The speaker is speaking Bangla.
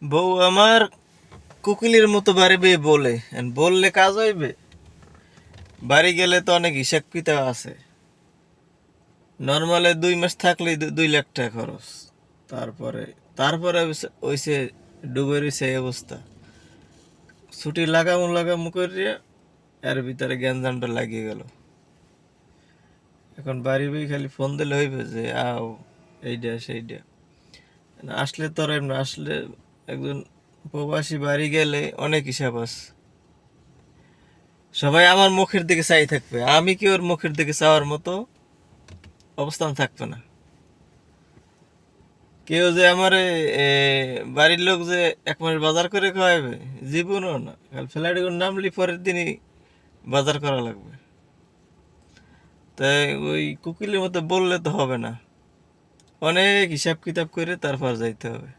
বউ আমার কুকিলের মতো বাড়িবে বলে, বললে কাজ হইবে। বাড়ি গেলে তো অনেক হিসাব কিতাব আছে। নর্মালে 2 মাস থাকলেই 2 লাখ টাকা খরচ। তারপরে তারপরে ওইসে ডুবে রয়েছে এই অবস্থা। ছুটি লাগামু করিয়া এর ভিতরে গ্যাঞ্জামটা লাগিয়ে গেল। এখন বাড়ি বই খালি ফোন দিলে হইবে যে আও এইটা সেইটা। আসলে তো আর এমনি আসলে একজন প্রবাসী বাড়ি গেলে অনেক হিসাব আছে। সবাই আমার মুখের দিকে চাই থাকবে, আমি কি ওর মুখের দিকে চাওয়ার মতো অবস্থান থাকবে না। কেউ যে আমার বাড়ির লোক যে 1 মাস বাজার করে খাওয়াবে, জীবনও না। কাল ফ্লাইটে করে নামলি পরের দিনই বাজার করা লাগবে। তাই ওই কুকিলের মতো বললে তো হবে না, অনেক হিসাব কিতাব করে তারপর যাইতে হবে।